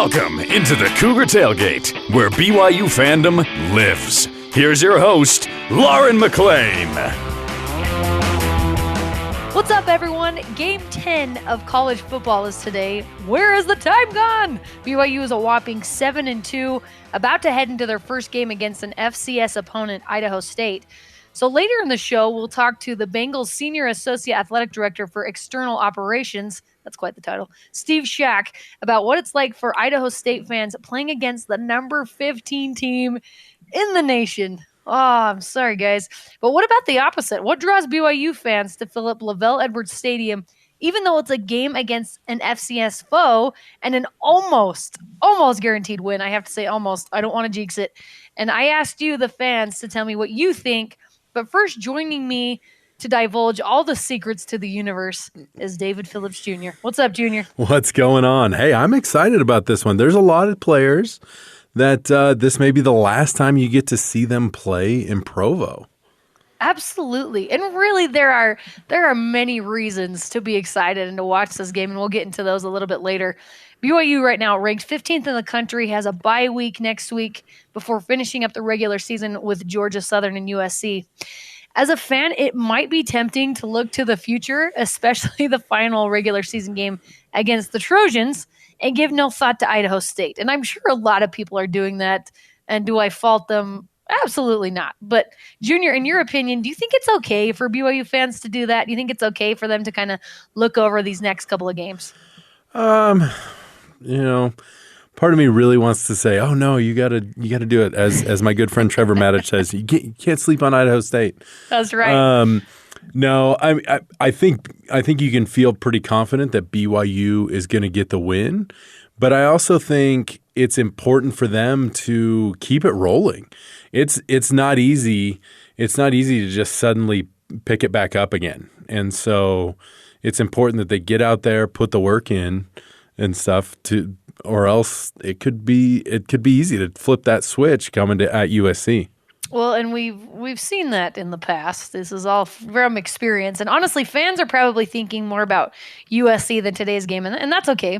Welcome into the Cougar Tailgate, where BYU fandom lives. Here's your host, Lauren McClain. What's up, everyone? Game 10 of college football is today. Where has the time gone? BYU is a whopping 7-2, about to head into their first game against an FCS opponent, Idaho State. So later in the show, we'll talk to the Bengals Senior Associate Athletic Director for External Operations, that's quite the title, Steve Shaack, about what it's like for Idaho State fans playing against the number 15 team in the nation. Oh, I'm sorry, guys. But what about the opposite? What draws BYU fans to fill up Lavelle Edwards Stadium, even though it's a game against an FCS foe and an almost guaranteed win? I have to say almost. I don't want to jinx it. And I asked you, the fans, to tell me what you think. But first, joining me to divulge all the secrets to the universe is David Phillips Jr. What's up, Junior? What's going on? Hey, I'm excited about this one. There's a lot of players that this may be the last time you get to see them play in Provo. Absolutely. And really, there are many reasons to be excited and to watch this game, and we'll get into those a little bit later. BYU right now ranked 15th in the country, has a bye week next week before finishing up the regular season with Georgia Southern and USC. As a fan, it might be tempting to look to the future, especially the final regular season game against the Trojans, and give no thought to Idaho State. And I'm sure a lot of people are doing that. And do I fault them? Absolutely not. But Junior, in your opinion, do you think it's okay for BYU fans to do that? Do you think it's okay for them to kind of look over these next couple of games? Part of me really wants to say, "Oh no, you gotta do it." As my good friend Trevor Maddich says, you can't sleep on Idaho State. That's right. No, I think you can feel pretty confident that BYU is going to get the win, but I also think it's important for them to keep it rolling. It's not easy. It's not easy to just suddenly pick it back up again, and so it's important that they get out there, put the work in, and stuff or else it could be easy to flip that switch coming at USC. Well, and we've seen that in the past. This is all from experience. And honestly, fans are probably thinking more about USC than today's game, and that's okay.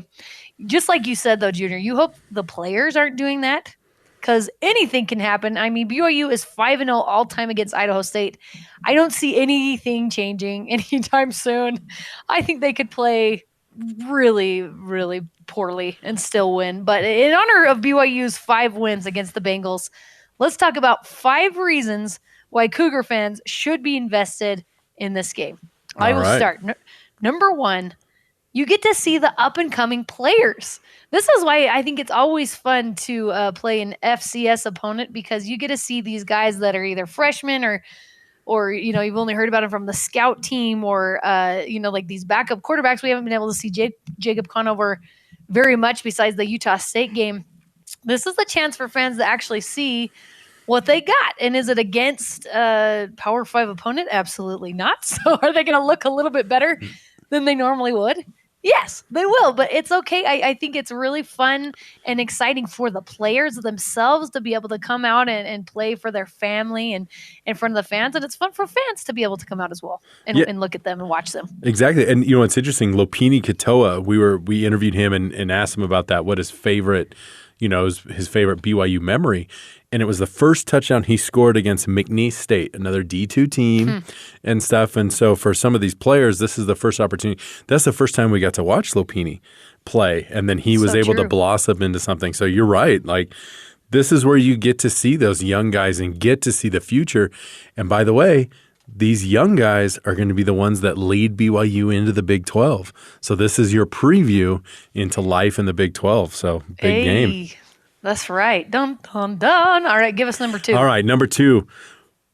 Just like you said, though, Junior, you hope the players aren't doing that because anything can happen. I mean, BYU is 5-0 all-time against Idaho State. I don't see anything changing anytime soon. I think they could play really, really poorly and still win. But in honor of BYU's 5 wins against the Bengals, let's talk about 5 reasons why Cougar fans should be invested in this game. I will start. Number 1, you get to see the up-and-coming players. This is why I think it's always fun to play an FCS opponent, because you get to see these guys that are either freshmen or you've only heard about them from the scout team or like these backup quarterbacks. We haven't been able to see Jacob Conover very much besides the Utah State game. This is the chance for fans to actually see what they got. And is it against a Power 5 opponent? Absolutely not. So are they going to look a little bit better than they normally would? Yes, they will, but it's okay. I think it's really fun and exciting for the players themselves to be able to come out and play for their family and in front of the fans. And it's fun for fans to be able to come out as well and look at them and watch them. Exactly. And, it's interesting. Lopini Katoa, we interviewed him and asked him about that, what his favorite his favorite BYU memory. And it was the first touchdown he scored against McClain State, another D2 team and stuff. And so for some of these players, this is the first opportunity. That's the first time we got to watch Lopini play. And then he was able to blossom into something. So you're right. Like, this is where you get to see those young guys and get to see the future. And by the way, these young guys are going to be the ones that lead BYU into the Big 12. So this is your preview into life in the Big 12. So big game. That's right. Dun, dun, dun. All right, give us number 2. All right, number 2.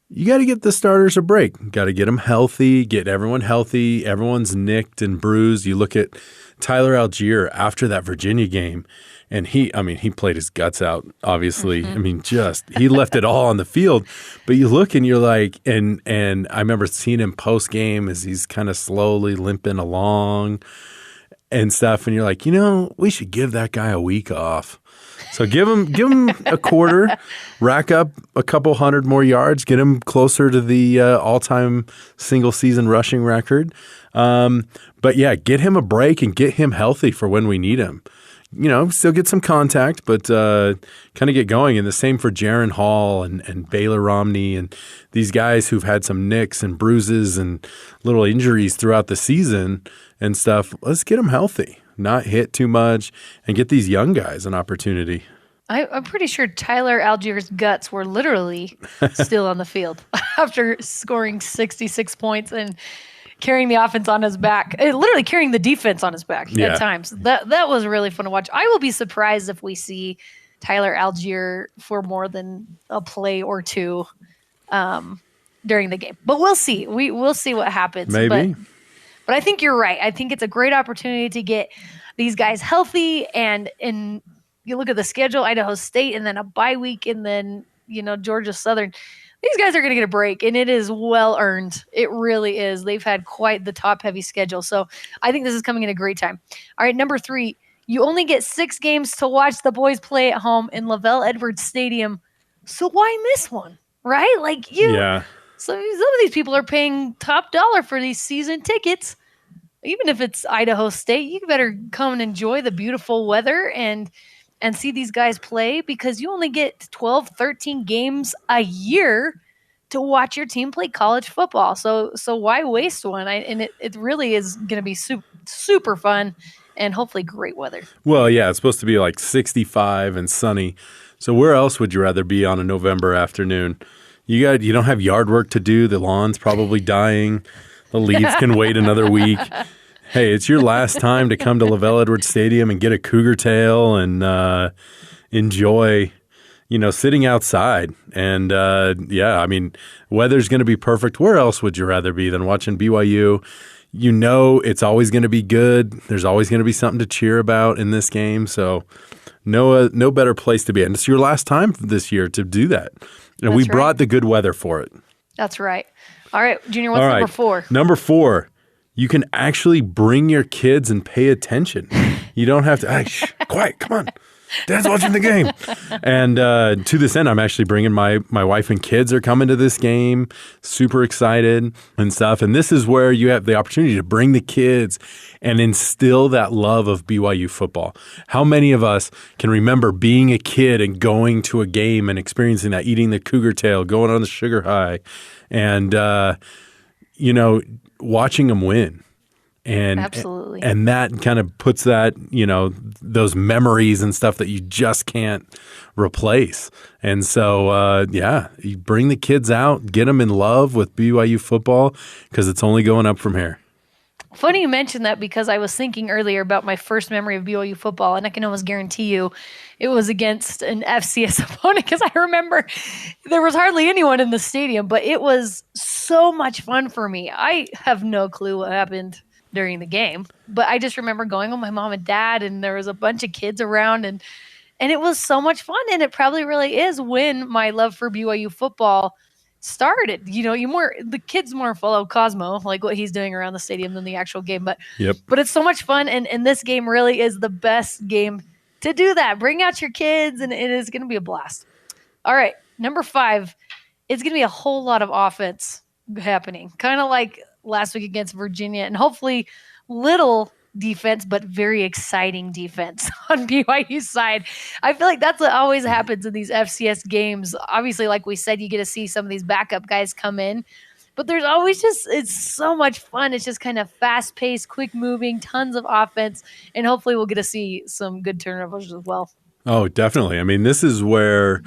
You got to get the starters a break. Got to get them healthy, get everyone healthy. Everyone's nicked and bruised. You look at Tyler Algier after that Virginia game, and he played his guts out, obviously. He left it all on the field. But you look and you're like, and I remember seeing him post-game as he's kind of slowly limping along and stuff, and you're like, we should give that guy a week off. So give him a quarter, rack up a couple hundred more yards, get him closer to the all-time single-season rushing record. But yeah, get him a break and get him healthy for when we need him. still get some contact, but kind of get going. And the same for Jaron Hall and Baylor Romney and these guys who've had some nicks and bruises and little injuries throughout the season and stuff. Let's get them healthy, not hit too much, and get these young guys an opportunity. I'm pretty sure Tyler Allgeier's guts were literally still on the field after scoring 66 points and carrying the offense on his back, literally carrying the defense on his back at times. That was really fun to watch. I will be surprised if we see Tyler Allgeier for more than a play or two during the game. But we'll see. We'll see what happens. Maybe. But I think you're right. I think it's a great opportunity to get these guys healthy, and you look at the schedule, Idaho State, and then a bye week, and then, Georgia Southern. These guys are going to get a break, and it is well-earned. It really is. They've had quite the top-heavy schedule, so I think this is coming at a great time. All right, number 3, you only get 6 games to watch the boys play at home in Lavelle Edwards Stadium, so why miss one, right? So some of these people are paying top dollar for these season tickets. Even if it's Idaho State, you better come and enjoy the beautiful weather and see these guys play, because you only get 12, 13 games a year to watch your team play college football. So why waste one? It really is going to be super fun and hopefully great weather. Well, yeah, it's supposed to be like 65 and sunny. So where else would you rather be on a November afternoon? You don't have yard work to do. The lawn's probably dying. The leaves can wait another week. Hey, it's your last time to come to Lavelle Edwards Stadium and get a cougar tail and enjoy, sitting outside. And, weather's going to be perfect. Where else would you rather be than watching BYU? It's always going to be good. There's always going to be something to cheer about in this game. So no better place to be. And it's your last time this year to do that. And we brought the good weather for it. That's right. All right, Junior, what's number 4? Number 4. You can actually bring your kids and pay attention. You don't have to, quiet, come on. Dad's watching the game. And to this end, I'm actually bringing my wife and kids are coming to this game. Super excited and stuff. And this is where you have the opportunity to bring the kids and instill that love of BYU football. How many of us can remember being a kid and going to a game and experiencing that, eating the cougar tail, going on the sugar high, and, watching them win. And absolutely. And that kind of puts that, those memories and stuff that you just can't replace. And so, you bring the kids out, get them in love with BYU football, because it's only going up from here. Funny you mentioned that, because I was thinking earlier about my first memory of BYU football, and I can almost guarantee you it was against an FCS opponent, because I remember there was hardly anyone in the stadium, but it was so much fun for me. I have no clue what happened during the game, but I just remember going with my mom and dad, and there was a bunch of kids around, and it was so much fun. And it probably really is when my love for BYU football started. The kids more follow Cosmo, like what he's doing around the stadium, than the actual game. But it's so much fun, and this game really is the best game to do that. Bring out your kids, and it is going to be a blast. All right, number 5, it's going to be a whole lot of offense happening, kind of like last week against Virginia, and hopefully little defense, but very exciting defense on BYU's side. I feel like that's what always happens in these FCS games. Obviously, like we said, you get to see some of these backup guys come in, but there's always it's so much fun. It's just kind of fast-paced, quick-moving, tons of offense, and hopefully we'll get to see some good turnovers as well. Oh, definitely. I mean, this is where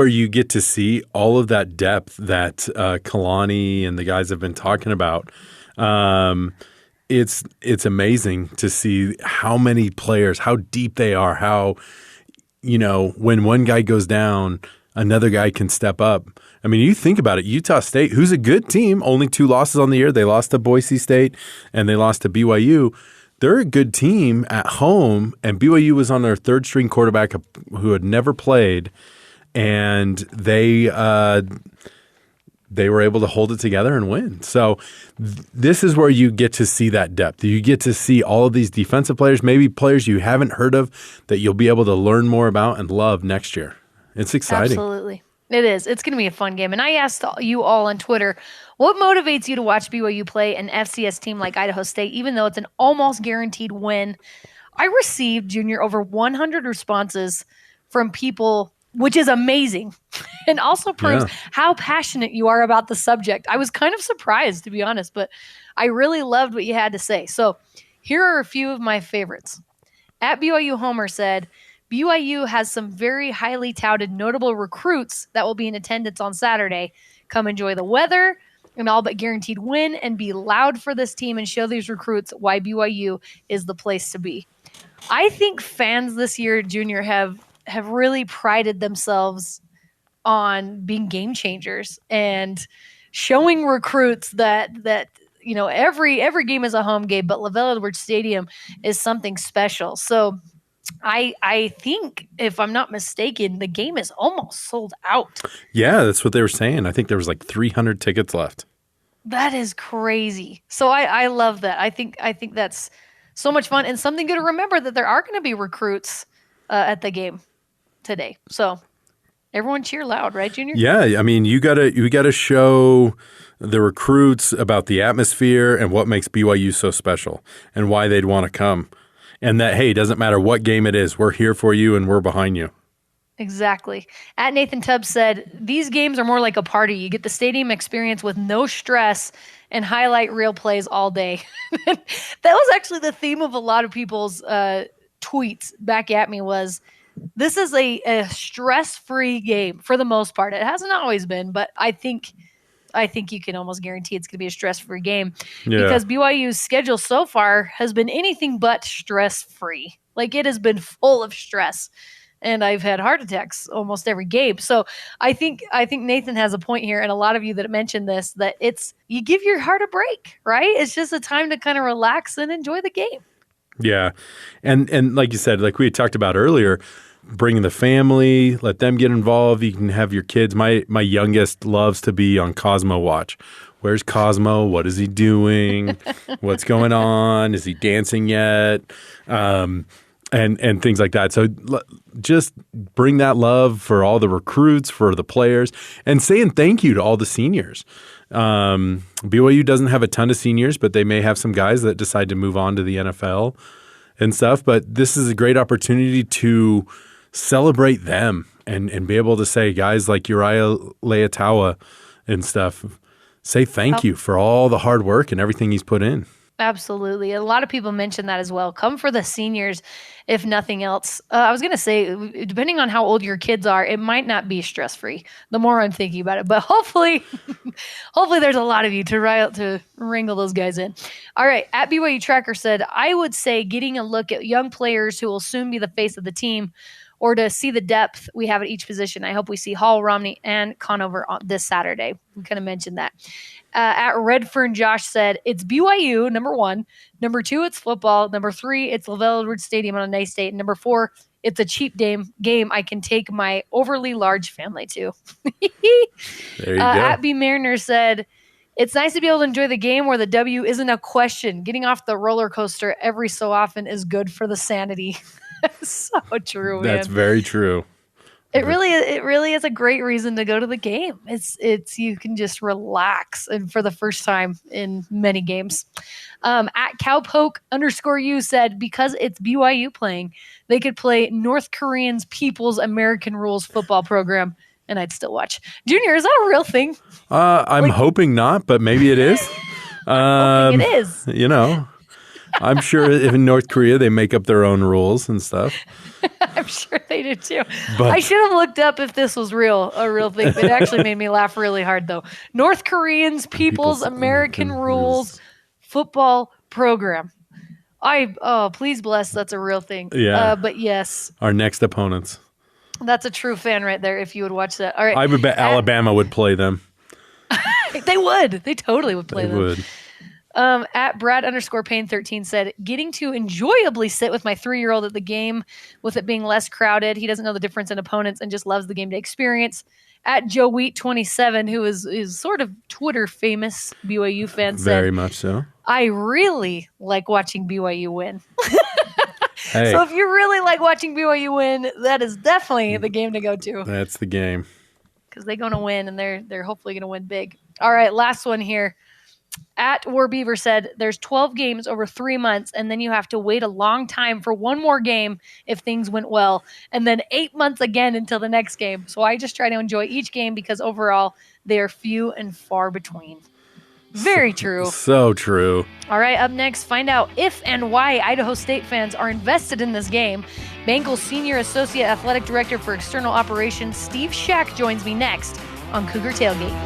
you get to see all of that depth that Kalani and the guys have been talking about. It's amazing to see how many players, how deep they are, how, when one guy goes down, another guy can step up. I mean, you think about it, Utah State, who's a good team, only 2 losses on the year. They lost to Boise State and they lost to BYU. They're a good team at home, and BYU was on their 3rd-string quarterback who had never played, and they were able to hold it together and win. So this is where you get to see that depth. You get to see all of these defensive players, maybe players you haven't heard of that you'll be able to learn more about and love next year. It's exciting. Absolutely. It is. It's going to be a fun game. And I asked you all on Twitter, what motivates you to watch BYU play an FCS team like Idaho State, even though it's an almost guaranteed win? I received, Junior, over 100 responses from people, which is amazing, and also proves how passionate you are about the subject. I was kind of surprised, to be honest, but I really loved what you had to say. So here are a few of my favorites. At BYU Homer said, BYU has some very highly touted notable recruits that will be in attendance on Saturday. Come enjoy the weather, an all but guaranteed win, and be loud for this team and show these recruits why BYU is the place to be. I think fans this year, Junior, have really prided themselves on being game changers and showing recruits that every game is a home game, but LaVell Edwards Stadium is something special. So I think, if I'm not mistaken, the game is almost sold out. Yeah, that's what they were saying. I think there was like 300 tickets left. That is crazy. So I love that. I think that's so much fun and something good to remember, that there are going to be recruits at the game today. So everyone cheer loud, right, Junior? Yeah, I mean, you gotta show the recruits about the atmosphere and what makes BYU so special and why they'd want to come. And that, hey, it doesn't matter what game it is, we're here for you and we're behind you. Exactly. At Nathan Tubbs said, these games are more like a party. You get the stadium experience with no stress and highlight real plays all day. That was actually the theme of a lot of people's tweets back at me, was this is a stress-free game for the most part. It hasn't always been, but I think you can almost guarantee it's going to be a stress-free game because BYU's schedule so far has been anything but stress-free. Like, it has been full of stress, and I've had heart attacks almost every game. So I think Nathan has a point here, and a lot of you that mentioned this, that you give your heart a break, right? It's just a time to kind of relax and enjoy the game. Yeah, and like you said, like we had talked about earlier, bring the family, let them get involved. You can have your kids. My youngest loves to be on Cosmo watch. Where's Cosmo? What is he doing? What's going on? Is he dancing yet? And things like that. So just bring that love for all the recruits, for the players, and saying thank you to all the seniors. BYU doesn't have a ton of seniors, but they may have some guys that decide to move on to the NFL and stuff. But this is a great opportunity to celebrate them and be able to say, guys like Uriah Leatawa and stuff, say thank you for all the hard work and everything he's put in. Absolutely. A lot of people mention that as well. Come for the seniors, if nothing else. I was going to say, depending on how old your kids are, it might not be stress-free, the more I'm thinking about it. But hopefully there's a lot of you to wrangle those guys in. All right. At BYU Tracker said, I would say getting a look at young players who will soon be the face of the team, or to see the depth we have at each position. I hope we see Hall, Romney, and Conover on this Saturday. We kind of mentioned that. At Redfern, Josh said, it's BYU, number 1. Number 2, it's football. Number 3, it's LaVell Edwards Stadium on a nice day. And number 4, it's a cheap game I can take my overly large family to. There you go. At B. Mariner said, it's nice to be able to enjoy the game where the W isn't a question. Getting off the roller coaster every so often is good for the sanity. So true, man. That's very true. It really is a great reason to go to the game. It's you can just relax, and for the first time in many games. At Cowpoke_U said, because it's BYU playing, they could play North Korean's People's American Rules football program, and I'd still watch. Junior, is that a real thing? I'm hoping not, but maybe it is. It is. You know, I'm sure if in North Korea they make up their own rules and stuff. I'm sure they do too. But I should have looked up if this was a real thing. It actually made me laugh really hard, though. North Koreans People's American Rules football program. Please bless that's a real thing. Yeah. But yes. Our next opponents. That's a true fan right there if you would watch that. All right. I would bet Alabama would play them. They would. They totally would play them. They would. At Brad_Payne13 said, getting to enjoyably sit with my 3-year-old at the game with it being less crowded. He doesn't know the difference in opponents and just loves the game day experience. At Joe Wheat27, who is sort of Twitter famous BYU fan, said, very much so. I really like watching BYU win. Hey, so if you really like watching BYU win, that is definitely the game to go to. That's the game. Because they're going to win, and they're hopefully going to win big. All right, last one here. At War Beaver said there's 12 games over 3 months, and then you have to wait a long time for one more game if things went well, and then 8 months again until the next game. So I just try to enjoy each game because overall they are few and far between. Very true. So true. All right, up next, find out if and why Idaho State fans are invested in this game. Bengals Senior Associate Athletic Director for External Operations, Steve Shaack, joins me next on Cougar Tailgate.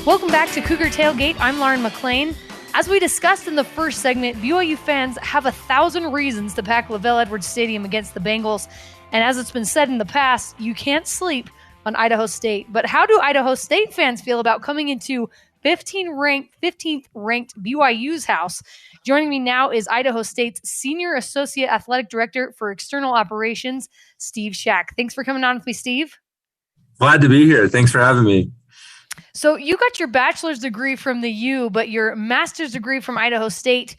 Welcome back to Cougar Tailgate. I'm Lauren McClain. As we discussed in the first segment, BYU fans have 1,000 reasons to pack LaVell Edwards Stadium against the Bengals. And as it's been said in the past, you can't sleep on Idaho State. But how do Idaho State fans feel about coming into 15th ranked BYU's house? Joining me now is Idaho State's Senior Associate Athletic Director for External Operations, Steve Shaack. Thanks for coming on with me, Steve. Glad to be here. Thanks for having me. So you got your bachelor's degree from the U, but your master's degree from Idaho State.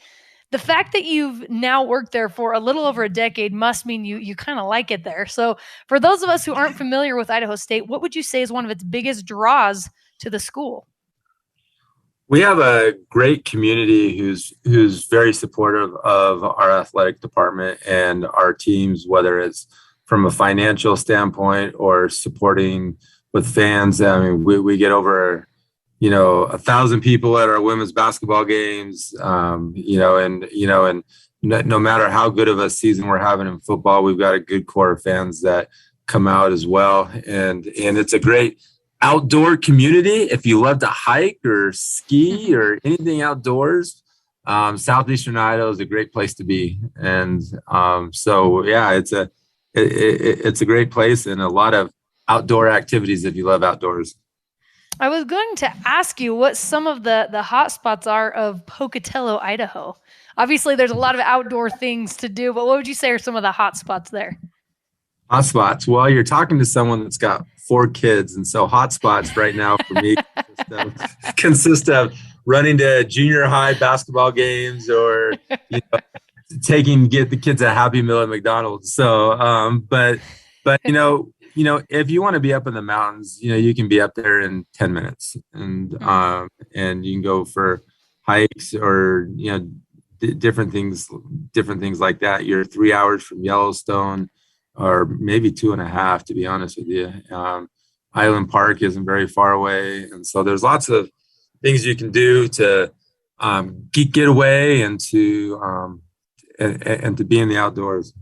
The fact that you've now worked there for a little over a decade must mean you kind of like it there. So for those of us who aren't familiar with Idaho State, what would you say is one of its biggest draws to the school? We have a great community who's very supportive of our athletic department and our teams, whether it's from a financial standpoint or supporting with fans. I mean, we get over, 1,000 people at our women's basketball games, and no matter how good of a season we're having in football, we've got a good core of fans that come out as well. And it's a great outdoor community. If you love to hike or ski or anything outdoors, Southeastern Idaho is a great place to be. And it's a great place and a lot of outdoor activities if you love outdoors. I was going to ask you what some of the hot spots are of Pocatello, Idaho. Obviously, there's a lot of outdoor things to do, but what would you say are some of the hot spots there? Hot spots. Well, you're talking to someone that's got 4 kids, and so hot spots right now for me consist of running to junior high basketball games or get the kids a Happy Meal at McDonald's. So, but if you want to be up in the mountains, you can be up there in 10 minutes and you can go for hikes or, different things like that. You're 3 hours from Yellowstone or maybe 2.5, to be honest with you. Island Park isn't very far away. And so there's lots of things you can do to get away and to be in the outdoors.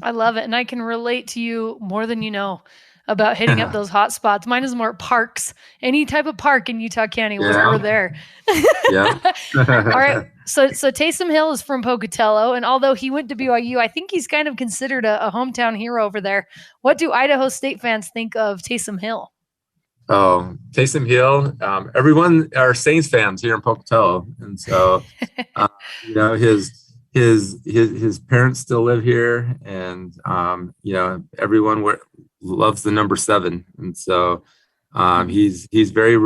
I love it. And I can relate to you more than you know about hitting up those hot spots. Mine is more parks. Any type of park in Utah County, we're there. Yeah. All right. So Taysom Hill is from Pocatello, and although he went to BYU, I think he's kind of considered a hometown hero over there. What do Idaho State fans think of Taysom Hill? Oh, Taysom Hill. Everyone are Saints fans here in Pocatello. And so, his parents still live here, and everyone loves the number 7, and so he's very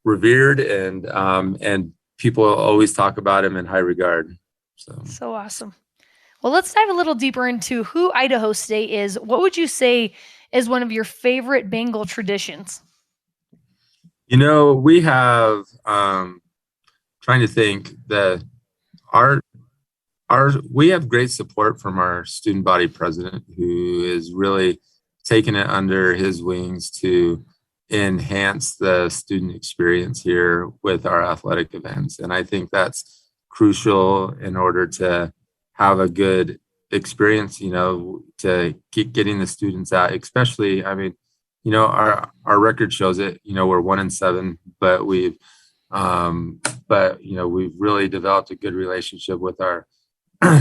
revered, and people always talk about him in high regard. So awesome. Well, let's dive a little deeper into who Idaho State is. What would you say is one of your favorite Bengal traditions? We have trying to think that we have great support from our student body president, who is really taking it under his wings to enhance the student experience here with our athletic events. And I think that's crucial in order to have a good experience, to keep getting the students out, especially, our record shows it, we're 1-7, but we've really developed a good relationship with our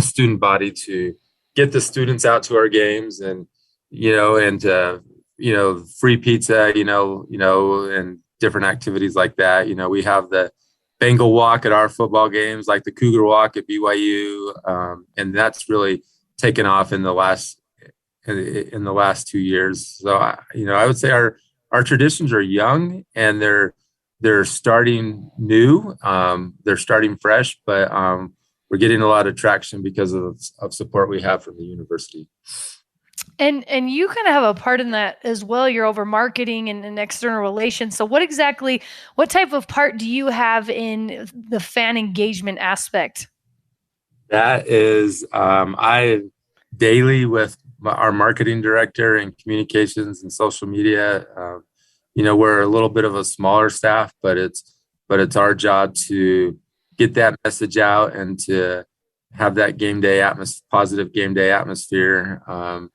student body to get the students out to our games and free pizza, and different activities like that. We have the Bengal walk at our football games, like the Cougar walk at BYU. And that's really taken off in the last 2 years. So, I would say our traditions are young and they're starting new. They're starting fresh, but we're getting a lot of traction because of support we have from the university. And you kind of have a part in that as well. You're over marketing and external relations. So what type of part do you have in the fan engagement aspect? That is, I daily with our marketing director and communications and social media. We're a little bit of a smaller staff, but it's our job to get that message out and to have that positive game day atmosphere. I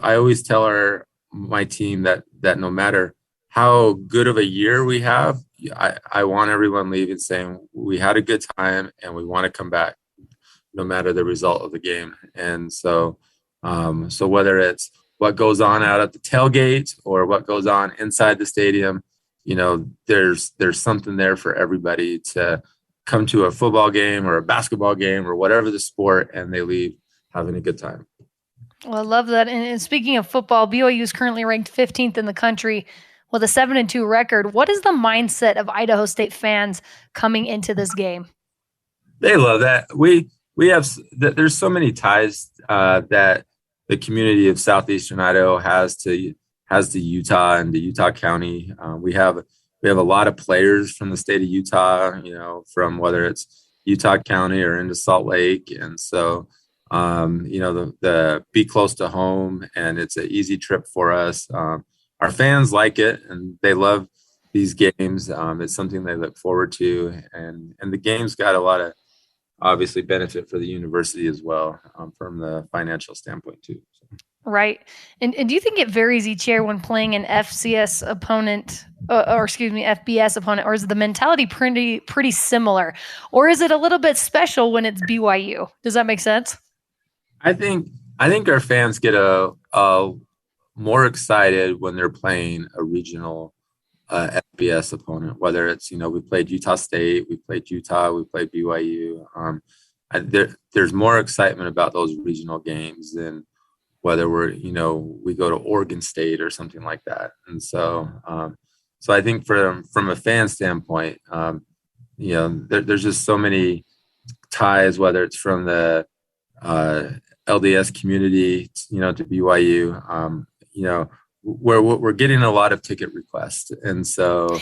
always tell my team that no matter how good of a year we have, I want everyone leaving saying we had a good time and we want to come back no matter the result of the game. And so whether what goes on out at the tailgate or what goes on inside the stadium, there's something there for everybody to come to a football game or a basketball game or whatever the sport, and they leave having a good time. Well, I love that. And speaking of football, BYU is currently ranked 15th in the country with a 7-2 record. What is the mindset of Idaho State fans coming into this game? They love that. There's so many ties that the community of Southeastern Idaho has to Utah and to Utah County. We have a lot of players from the state of Utah, from whether it's Utah County or into Salt Lake. And so, the be close to home, and it's an easy trip for us. Our fans like it and they love these games. It's something they look forward to, and the game's got a lot of obviously benefit for the university as well, from the financial standpoint too. So. Right. And do you think it varies each year when playing an FCS opponent, FBS opponent, or is the mentality pretty similar? Or is it a little bit special when it's BYU? Does that make sense? I think our fans get a more excited when they're playing a regional FBS opponent, whether it's, we played Utah State, we played Utah, we played BYU. There's more excitement about those regional games than whether we go to Oregon State or something like that. And so I think from a fan standpoint, there's just so many ties, whether it's from the LDS community, to BYU, we're getting a lot of ticket requests. And so,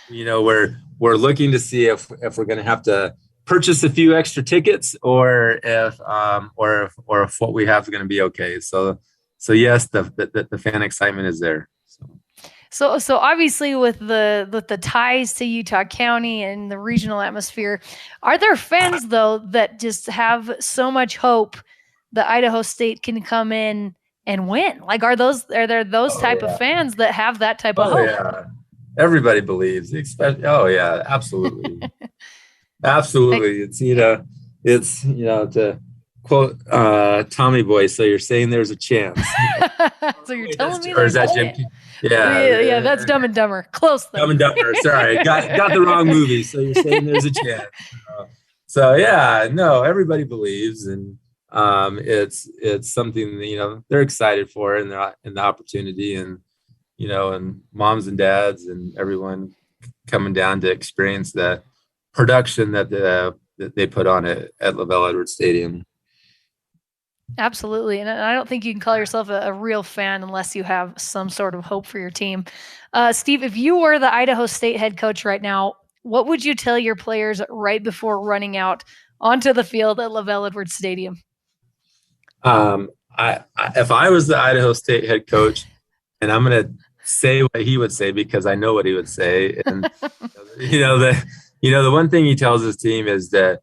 we're looking to see if we're going to have to purchase a few extra tickets or if what we have is going to be okay. So yes, the fan excitement is there. So obviously with the ties to Utah County and the regional atmosphere, are there fans though that just have so much hope that Idaho State can come in and win? Like, are there those type of fans that have that type of hope? Yeah, everybody believes. Oh yeah, absolutely, absolutely. It's to quote Tommy Boy. So you're saying there's a chance? So you're telling me, or is that Jim? Yeah, that's Dumb and Dumber. Close though. Dumb and Dumber. Sorry, got the wrong movie. So you're saying there's a chance? So yeah, no, everybody believes, and it's something they're excited for, and the opportunity, and and moms and dads and everyone coming down to experience that production that they put on it at LaVell Edwards Stadium. Absolutely. And I don't think you can call yourself a real fan unless you have some sort of hope for your team. Steve, if you were the Idaho State head coach right now, what would you tell your players right before running out onto the field at LaVell Edwards Stadium? If I was the Idaho State head coach, and I'm going to say what he would say because I know what he would say. And, the one thing he tells his team is to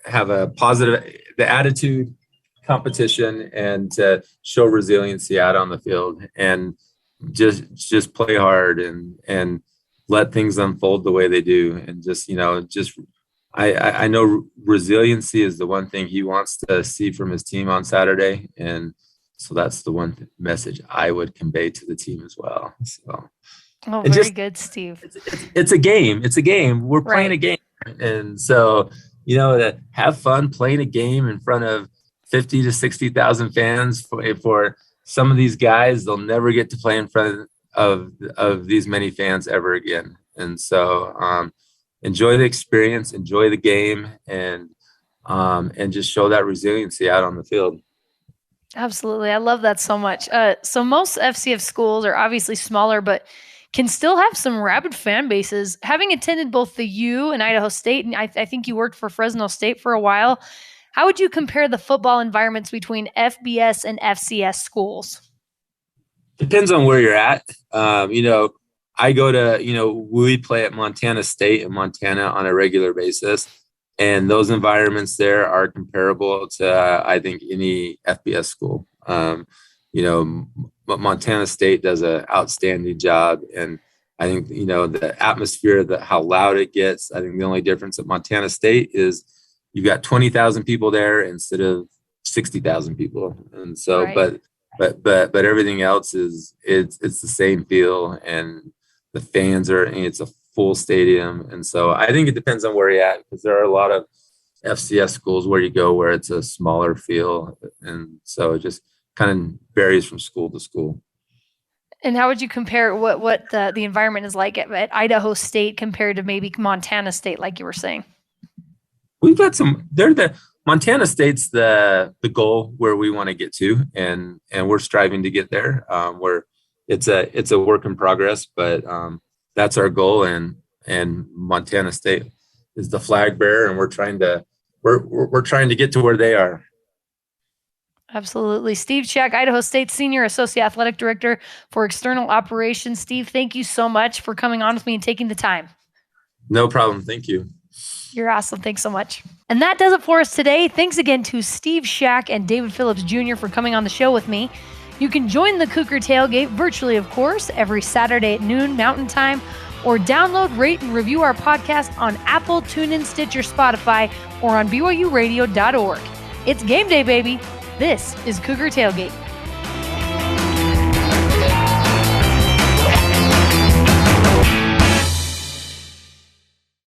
have a positive, the attitude, competition, and to show resiliency out on the field, and just play hard and let things unfold the way they do. And I know resiliency is the one thing he wants to see from his team on Saturday. And so that's the one message I would convey to the team as well. So, very good, Steve. It's a game. It's a game. We're playing a game. And so, to have fun playing a game in front of 50 to 60,000 fans for some of these guys, they'll never get to play in front of these many fans ever again. And so enjoy the experience, enjoy the game, and just show that resiliency out on the field. Absolutely. I love that so much. So most FCS schools are obviously smaller, but can still have some rabid fan bases. Having attended both the U and Idaho State, and I think you worked for Fresno State for a while, how would you compare the football environments between FBS and FCS schools? Depends on where you're at. I go to, we play at Montana State in Montana on a regular basis. And those environments there are comparable to, I think, any FBS school. Montana State does an outstanding job. And I think, the atmosphere, how loud it gets, I think the only difference at Montana State is you've got 20,000 people there instead of 60,000 people. And so, right. but everything else it's the same feel, and the fans it's a full stadium. And so I think it depends on where you're at, because there are a lot of FCS schools where you go where it's a smaller feel. And so it just kind of varies from school to school. And how would you compare what the environment is like at Idaho State compared to maybe Montana State, like you were saying? We've got Montana State's the goal where we want to get to, and we're striving to get there. It's a work in progress, but that's our goal, and Montana State is the flag bearer, and we're trying to get to where they are. Absolutely. Steve Shaack, Idaho State Senior Associate Athletic Director for External Operations. Steve, thank you so much for coming on with me and taking the time. No problem. Thank you. You're awesome. Thanks so much. And that does it for us today. Thanks again to Steve Shaack and David Phillips Jr. for coming on the show with me. You can join the Cougar Tailgate virtually, of course, every Saturday at noon Mountain Time, or download, rate, and review our podcast on Apple, TuneIn, Stitcher, Spotify, or on BYURadio.org. It's game day, baby. This is Cougar Tailgate.